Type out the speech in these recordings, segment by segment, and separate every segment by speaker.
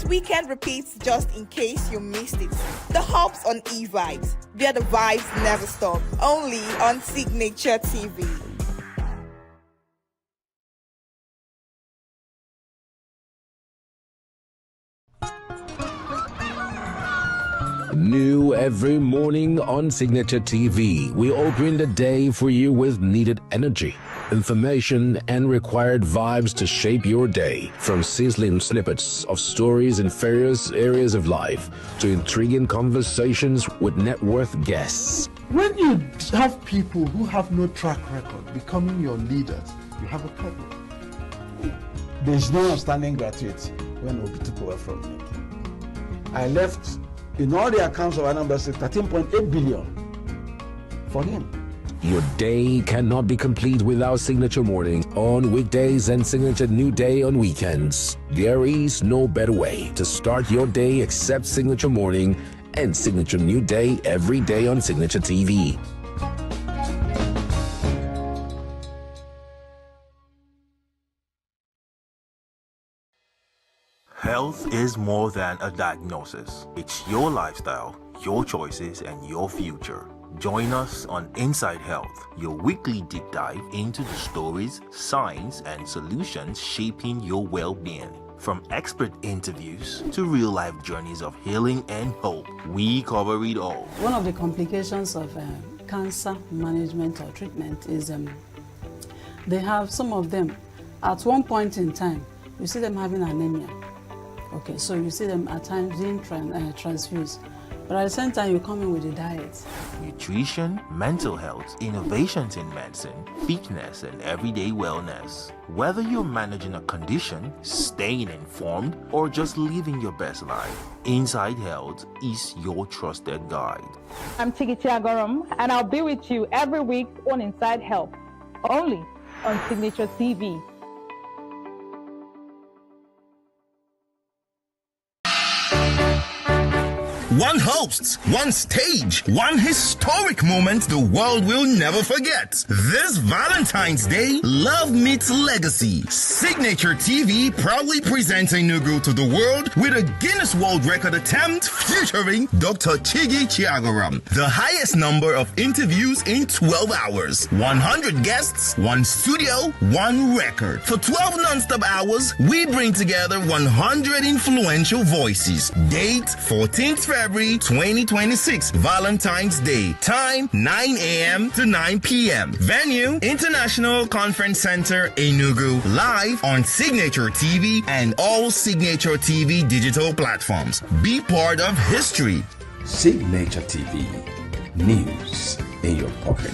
Speaker 1: weekend repeats just in case you missed it. The Hops on E-Vibes, where the vibes never stop. Only on Signature TV.
Speaker 2: New every morning on Signature TV, we open the day for you with needed energy, information, and required vibes to shape your day. From sizzling snippets of stories in various areas of life to intriguing conversations with net worth guests.
Speaker 3: When you have people who have no track record becoming your leaders, you have a problem.
Speaker 4: There's no outstanding gratuity when Obi took over from me. I left in all the accounts of Anambra State 13.8 billion for him.
Speaker 2: Your day cannot be complete without Signature Morning on weekdays and Signature New Day on weekends. There is no better way to start your day except Signature Morning and Signature New Day every day on Signature TV.
Speaker 5: Health is more than a diagnosis. It's your lifestyle, your choices, and your future. Join us on Inside Health, your weekly deep dive into the stories, science, and solutions shaping your well-being. From expert interviews to real-life journeys of healing and hope, we cover it all.
Speaker 6: One of the complications of cancer management or treatment is they have some of them, at one point in time, you see them having anemia. Okay, so you see them at times being transfused. But at the same time, you come in with a diet.
Speaker 5: Nutrition, mental health, innovations in medicine, fitness, and everyday wellness. Whether you're managing a condition, staying informed, or just living your best life, Inside Health is your trusted guide.
Speaker 7: I'm Signaturetv, and I'll be with you every week on Inside Health, only on Signature TV.
Speaker 8: One host, one stage, one historic moment the world will never forget. This Valentine's Day, love meets legacy. Signature TV proudly presents ENUGU to the world with a Guinness World Record attempt featuring Dr. Chigi Chiagaram. The highest number of interviews in 12 hours. 100 guests, one studio, one record. For 12 non-stop hours, we bring together 100 influential voices. Date 14th February 2026, Valentine's Day. Time 9 a.m. to 9 p.m. Venue International Conference Center, ENUGU. Live on Signature TV and all Signature TV digital platforms. Be part of history.
Speaker 9: Signature TV. News in your pocket.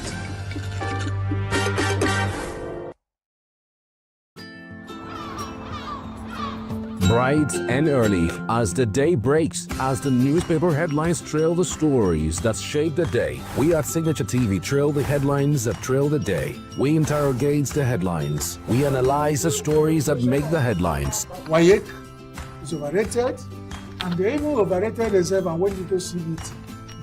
Speaker 2: Bright and early as the day breaks, as the newspaper headlines trail the stories that shape the day. We at Signature TV trail the headlines that trail the day. We interrogate the headlines. We analyze the stories that make the headlines.
Speaker 3: Wayek is overrated, and they even overrated themselves, and when you go see it,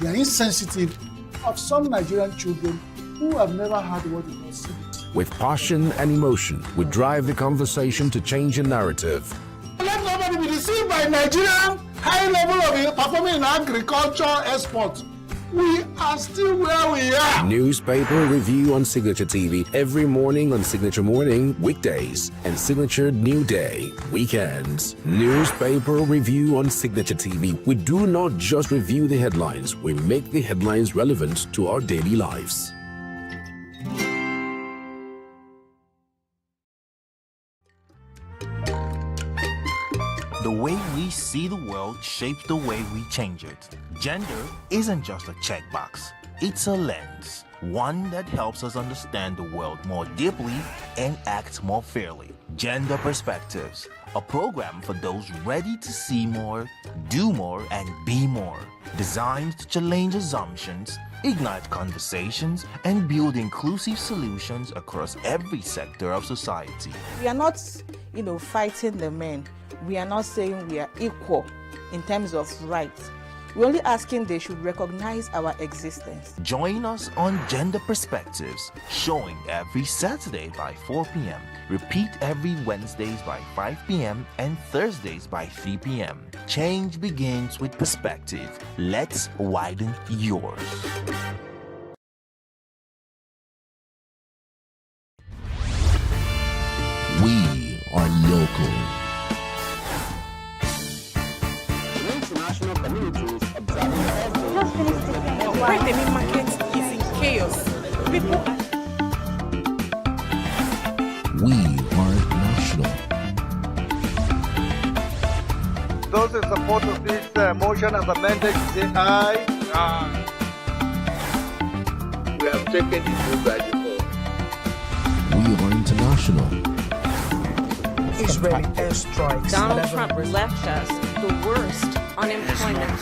Speaker 3: they are insensitive of some Nigerian children who have never had what they call CBT.
Speaker 2: With passion and emotion, we drive the conversation to change the narrative.
Speaker 3: Let nobody be deceived by Nigerian high level of performing in agriculture export. We are still where we are.
Speaker 2: Newspaper review on Signature TV every morning on Signature Morning, weekdays, and Signature New Day, weekends. Newspaper review on Signature TV. We do not just review the headlines, we make the headlines relevant to our daily lives.
Speaker 5: The way we see the world shapes the way we change it. Gender isn't just a checkbox, it's a lens, one that helps us understand the world more deeply and act more fairly. Gender Perspectives, a program for those ready to see more, do more, and be more. Designed to challenge assumptions, ignite conversations, and build inclusive solutions across every sector of society.
Speaker 1: We are not, fighting the men. We are not saying we are equal in terms of rights. We're only asking they should recognize our existence.
Speaker 5: Join us on Gender Perspectives, showing every Saturday by 4 p.m. Repeat every Wednesdays by 5 p.m. and Thursdays by 3 p.m. Change begins with perspective. Let's widen yours.
Speaker 2: We are local.
Speaker 10: International communities observing every
Speaker 1: Operating market is in chaos. People
Speaker 2: We are national.
Speaker 11: Those in support of this motion as amended, say aye. Aye. We have taken the vote by default.
Speaker 2: We are international.
Speaker 12: Israeli airstrikes.
Speaker 13: Donald Trump left us the worst unemployment.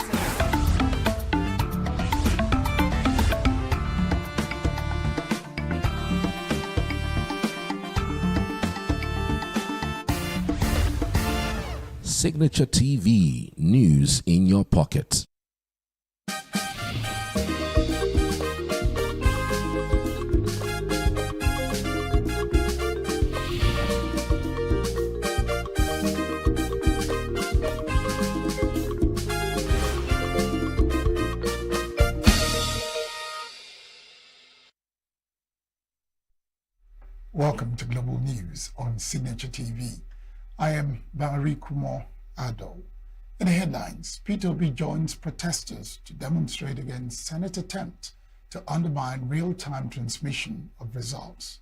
Speaker 2: Signature TV, news in your pocket.
Speaker 3: Welcome to Global News on Signature TV. I am Barry Kumar Ado. In the headlines, Peter Obi joins protesters to demonstrate against Senate attempt to undermine real-time transmission of results.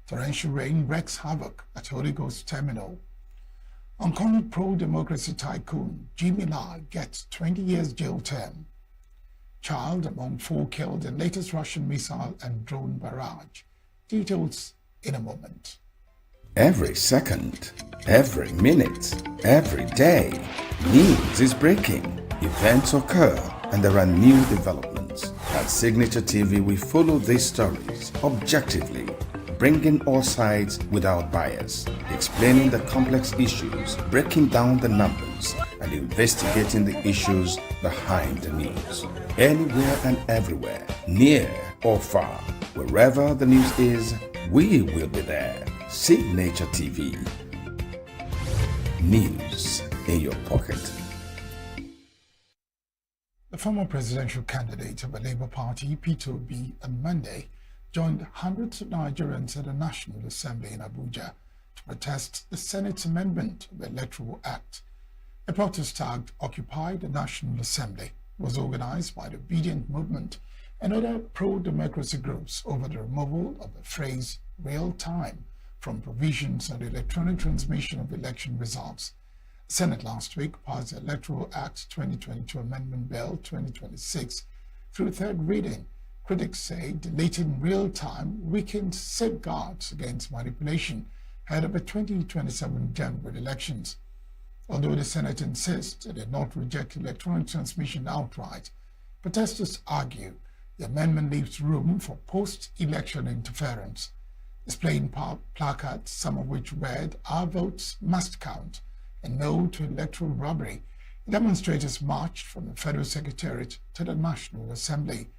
Speaker 3: Torrential rain wreaks havoc at Holy Ghost Terminal. Uncommon pro-democracy tycoon Jimmy Lai gets 20 years jail term. Child among 4 killed in latest Russian missile and drone barrage. Details in a moment.
Speaker 9: Every second, every minute, every day, news is breaking, events occur, and there are new developments. At Signature TV, we follow these stories objectively, bringing all sides without bias, explaining the complex issues, breaking down the numbers, and investigating the issues behind the news. Anywhere and everywhere, near or far, wherever the news is, we will be there. Signature TV. News in your pocket.
Speaker 3: The former presidential candidate of the Labour Party, Peter Obi, on Monday joined hundreds of Nigerians at the National Assembly in Abuja to protest the Senate's amendment of the Electoral Act. A protest tagged Occupy the National Assembly was organized by the Obedient Movement and other pro-democracy groups over the removal of the phrase real time from provisions on the electronic transmission of election results. The Senate last week passed the Electoral Act 2022 Amendment Bill 2026 through third reading. Critics say deleting real time weakens safeguards against manipulation ahead of the 2027 general elections. Although the Senate insists it did not reject electronic transmission outright, protesters argue the amendment leaves room for post-election interference, displaying placards, some of which read, "Our votes must count," and "No to electoral robbery." Demonstrators marched from the Federal Secretariat to the National Assembly.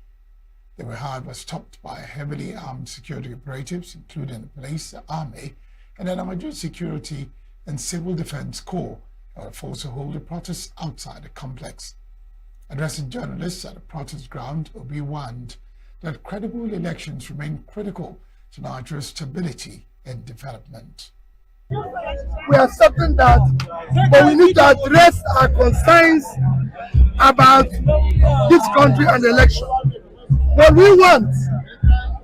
Speaker 3: They were, however, stopped by heavily armed security operatives, including the police, the army, and the Nigerian Security and Civil Defense Corps, that were forced to hold the protest outside the complex. Addressing journalists at the protest ground, Obi warned that credible elections remain critical to Nigeria's stability and development.
Speaker 11: We are certain that, but we need to address our concerns about this country and the election. What we want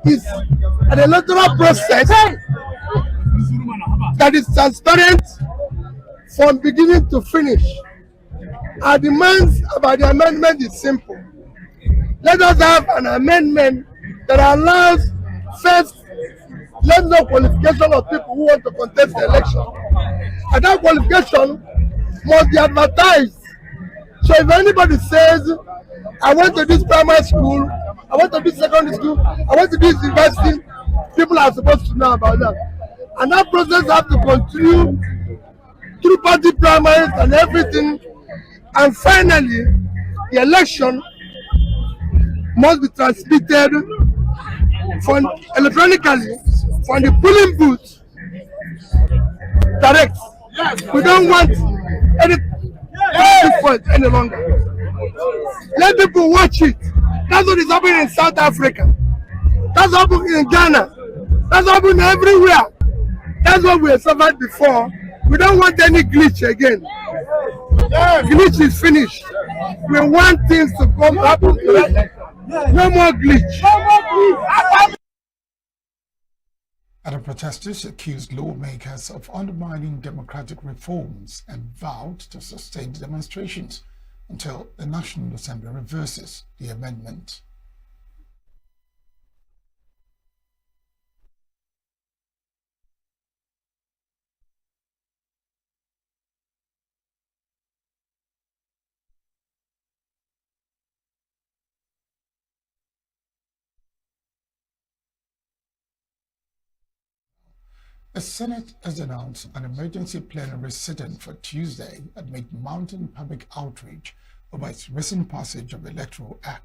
Speaker 11: is an electoral process that is transparent from beginning to finish. Our demands about the amendment is simple. Let us have an amendment that allows first, let no qualification of people who want to contest the election. And that qualification must be advertised. So if anybody says, I went to this primary school, I went to this secondary school, I went to this university, people are supposed to know about that. And that process has to continue through party primaries and everything. And finally, the election must be transmitted electronically from the polling booth direct. We don't want any point any longer. Let people watch it. That's what is happening in South Africa. That's happening in Ghana. That's happening everywhere. That's what we have suffered before. We don't want any glitch again. Glitch is finished. We want things to come happen. No more glitch.
Speaker 3: Other protesters accused lawmakers of undermining democratic reforms and vowed to sustain the demonstrations until the National Assembly reverses the amendment. The Senate has announced an emergency plenary sitting for Tuesday amid mounting public outrage over its recent passage of the Electoral Act.